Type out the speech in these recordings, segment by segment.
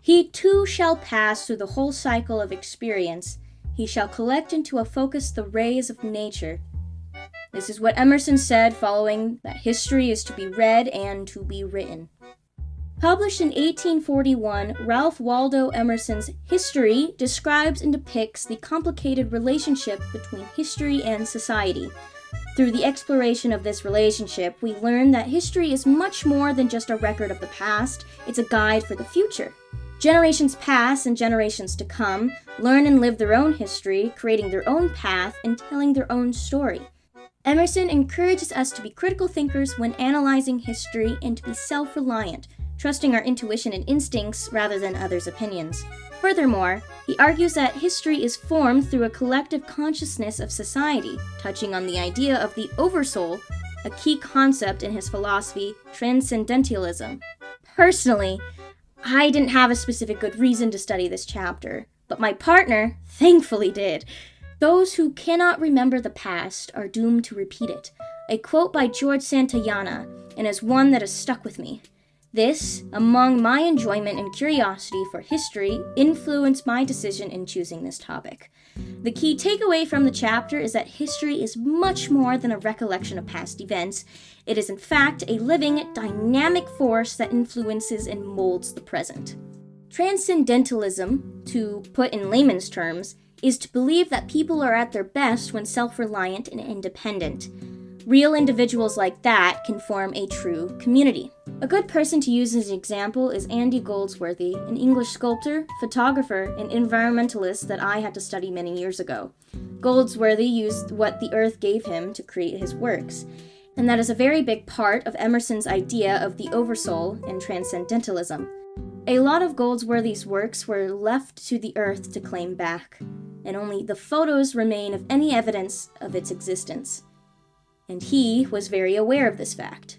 He too shall pass through the whole cycle of experience. He shall collect into a focus the rays of nature. This is what Emerson said following that history is to be read and to be written. Published in 1841, Ralph Waldo Emerson's History describes and depicts the complicated relationship between history and society. Through the exploration of this relationship, we learn that history is much more than just a record of the past, it's a guide for the future. Generations past and generations to come learn and live their own history, creating their own path and telling their own story. Emerson encourages us to be critical thinkers when analyzing history and to be self-reliant, trusting our intuition and instincts rather than others' opinions. Furthermore, he argues that history is formed through a collective consciousness of society, touching on the idea of the oversoul, a key concept in his philosophy, transcendentalism. Personally, I didn't have a specific good reason to study this chapter, but my partner thankfully did. Those who cannot remember the past are doomed to repeat it. A quote by George Santayana, and is one that has stuck with me. This, among my enjoyment and curiosity for history, influenced my decision in choosing this topic. The key takeaway from the chapter is that history is much more than a recollection of past events. It is in fact a living, dynamic force that influences and molds the present. Transcendentalism, to put in layman's terms, is to believe that people are at their best when self-reliant and independent. Real individuals like that can form a true community. A good person to use as an example is Andy Goldsworthy, an English sculptor, photographer, and environmentalist that I had to study many years ago. Goldsworthy used what the earth gave him to create his works, and that is a very big part of Emerson's idea of the oversoul and transcendentalism. A lot of Goldsworthy's works were left to the earth to claim back, and only the photos remain of any evidence of its existence. And he was very aware of this fact.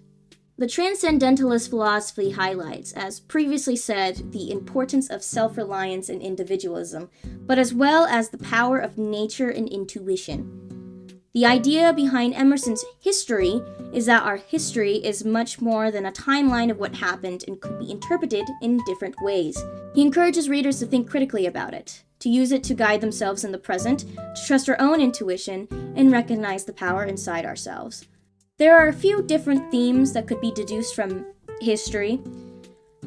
The transcendentalist philosophy highlights, as previously said, the importance of self-reliance and individualism, but as well as the power of nature and intuition. The idea behind Emerson's history is that our history is much more than a timeline of what happened and could be interpreted in different ways. He encourages readers to think critically about it, to use it to guide themselves in the present, to trust our own intuition, and recognize the power inside ourselves. There are a few different themes that could be deduced from history.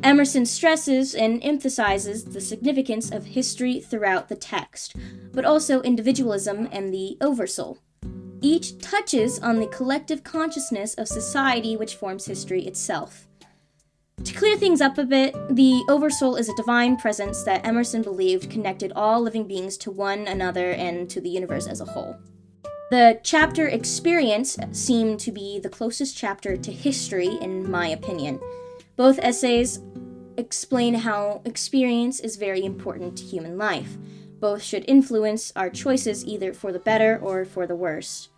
Emerson stresses and emphasizes the significance of history throughout the text, but also individualism and the oversoul. Each touches on the collective consciousness of society which forms history itself. To clear things up a bit, the Oversoul is a divine presence that Emerson believed connected all living beings to one another and to the universe as a whole. The chapter Experience seemed to be the closest chapter to history, in my opinion. Both essays explain how experience is very important to human life. Both should influence our choices either for the better or for the worse.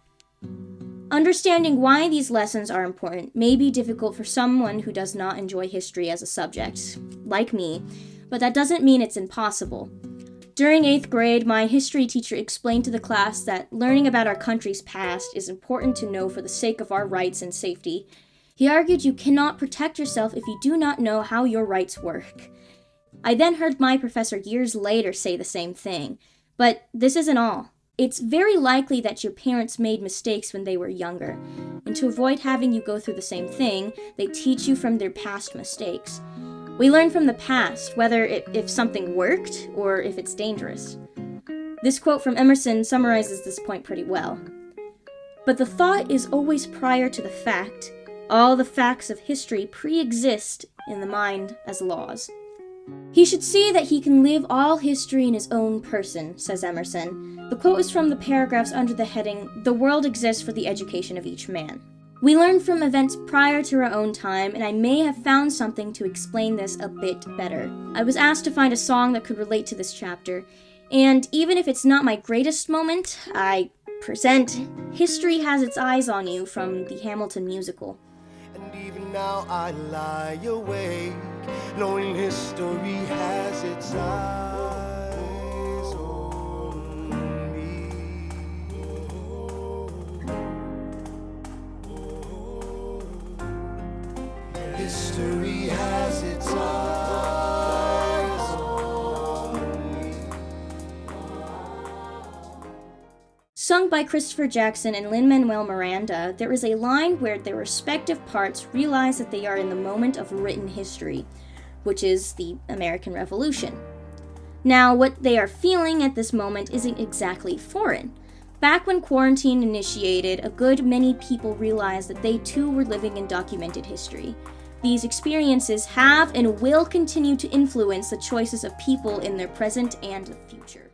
Understanding why these lessons are important may be difficult for someone who does not enjoy history as a subject, like me, but that doesn't mean it's impossible. During 8th grade, my history teacher explained to the class that learning about our country's past is important to know for the sake of our rights and safety. He argued you cannot protect yourself if you do not know how your rights work. I then heard my professor years later say the same thing, but this isn't all. It's very likely that your parents made mistakes when they were younger, and to avoid having you go through the same thing, they teach you from their past mistakes. We learn from the past, whether if something worked or if it's dangerous. This quote from Emerson summarizes this point pretty well. But the thought is always prior to the fact. All the facts of history pre-exist in the mind as laws. He should see that he can live all history in his own person, says Emerson. The quote is from the paragraphs under the heading, "The world exists for the education of each man." We learn from events prior to our own time, and I may have found something to explain this a bit better. I was asked to find a song that could relate to this chapter, and even if it's not my greatest moment, I present History Has Its Eyes on You from the Hamilton musical. And even now I lie awake, knowing history has its eyes on me. History has its eyes on me. Sung by Christopher Jackson and Lin-Manuel Miranda, there is a line where their respective parts realize that they are in the moment of written history, which is the American Revolution. Now, what they are feeling at this moment isn't exactly foreign. Back when quarantine initiated, a good many people realized that they too were living in documented history. These experiences have and will continue to influence the choices of people in their present and the future.